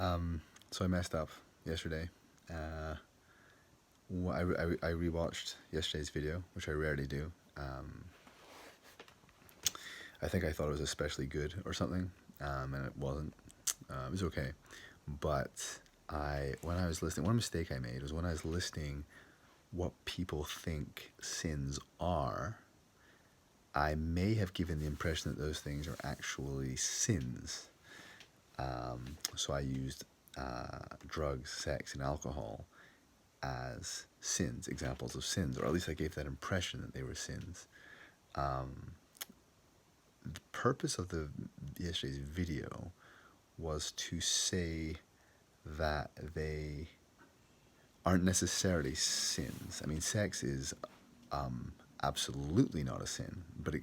So I messed up yesterday. Uh, I rewatched yesterday's video, which I rarely do. I think I thought it was especially good or something, and it wasn't. It was okay, but when I was listening, one mistake I made was when I was listening what people think sins are. I may have given the impression that those things are actually sins. So I used drugs, sex, and alcohol as sins, examples of sins, or at least I gave that impression that they were sins. The purpose of yesterday's video was to say that they aren't necessarily sins. I mean, sex is absolutely not a sin, but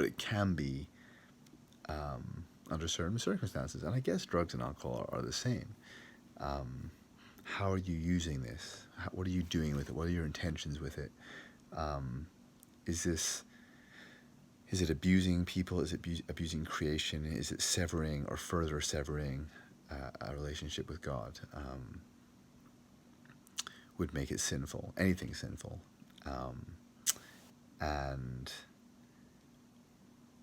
it can be under certain circumstances. And I guess drugs and alcohol are the same. How are you using this? What are you doing with it? What are your intentions with it? Is it abusing people? Is it abusing creation? Is it severing or further severing a relationship with God? Would make it sinful. Anything sinful. And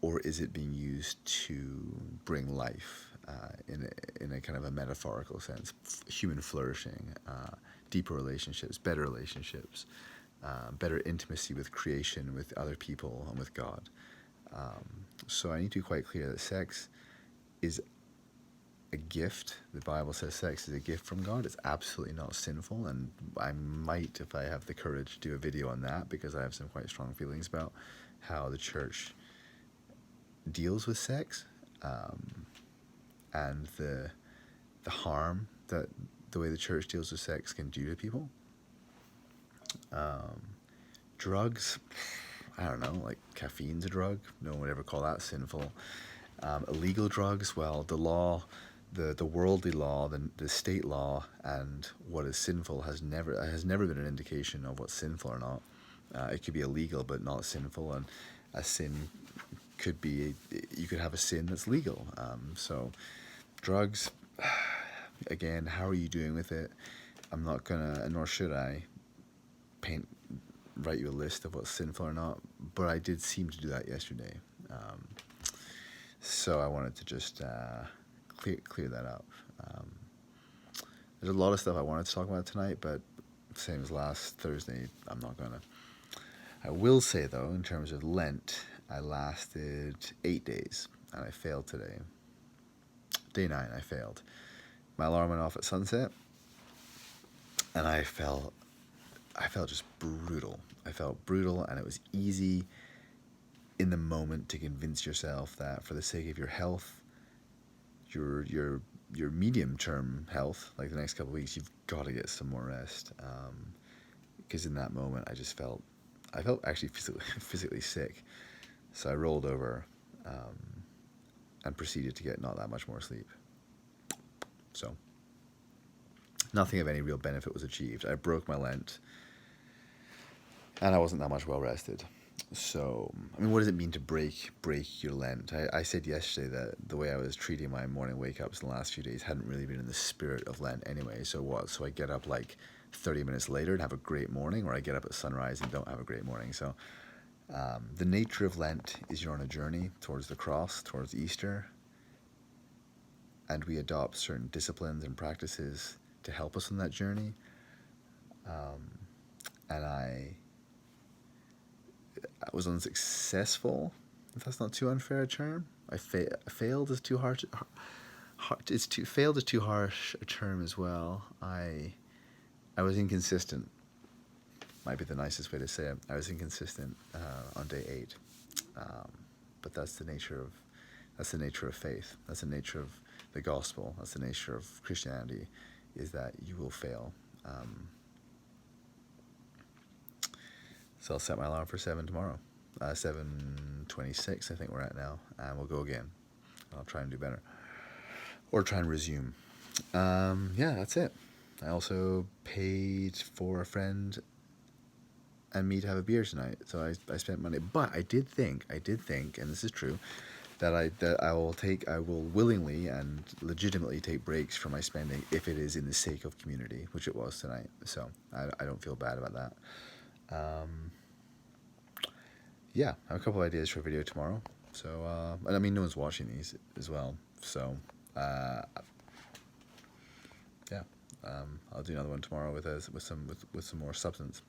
or is it being used to bring life in a kind of a metaphorical sense, human flourishing, deeper relationships, better intimacy with creation, with other people, and with God. So I need to be quite clear that sex is a gift. The Bible says sex is a gift from God. It's absolutely not sinful, and I might, if I have the courage, do a video on that, because I have some quite strong feelings about how the church deals with sex, and the harm that the way the church deals with sex can do to people. Drugs, I don't know, like caffeine's a drug. No one would ever call that sinful. Illegal drugs, well, the law, the worldly law, the state law, and what is sinful has never been an indication of what's sinful or not. It could be illegal but not sinful, and a sin could be, you could have a sin that's legal. So drugs, again, how are you doing with it? I'm not gonna, nor should I, write you a list of what's sinful or not, but I did seem to do that yesterday. So I wanted to just clear that up. There's a lot of stuff I wanted to talk about tonight, but same as last Thursday, I'm not gonna. I will say though, in terms of Lent, I lasted 8 days, and I failed today. Day 9, I failed. My alarm went off at sunset, and I felt just brutal. I felt brutal, and it was easy in the moment to convince yourself that for the sake of your health, your medium-term health, like the next couple of weeks, you've got to get some more rest. Because in that moment, I felt actually physically sick. So I rolled over and proceeded to get not that much more sleep. So nothing of any real benefit was achieved. I broke my Lent, and I wasn't that much well rested. So, I mean, what does it mean to break your Lent? I said yesterday that the way I was treating my morning wake-ups in the last few days hadn't really been in the spirit of Lent anyway. So what? So I get up like 30 minutes later and have a great morning, or I get up at sunrise and don't have a great morning. So the nature of Lent is you're on a journey towards the cross, towards Easter, and we adopt certain disciplines and practices to help us on that journey. And I was unsuccessful, if that's not too unfair a term. Failed is too harsh. Failed is too harsh a term as well. I was inconsistent. Might be the nicest way to say it. I was inconsistent on day 8, but that's the nature of faith. That's the nature of the gospel. That's the nature of Christianity, is that you will fail. So I'll set my alarm for 7 tomorrow. 7:26, I think we're at now, and we'll go again. I'll try and do better, or try and resume. Yeah, that's it. I also paid for a friend and me to have a beer tonight, so I spent money. But I did think, and this is true, that I will willingly and legitimately take breaks from my spending if it is in the sake of community, which it was tonight. So I don't feel bad about that. Yeah, I have a couple ideas for a video tomorrow. So and I mean, no one's watching these as well. So yeah, I'll do another one tomorrow with some more substance.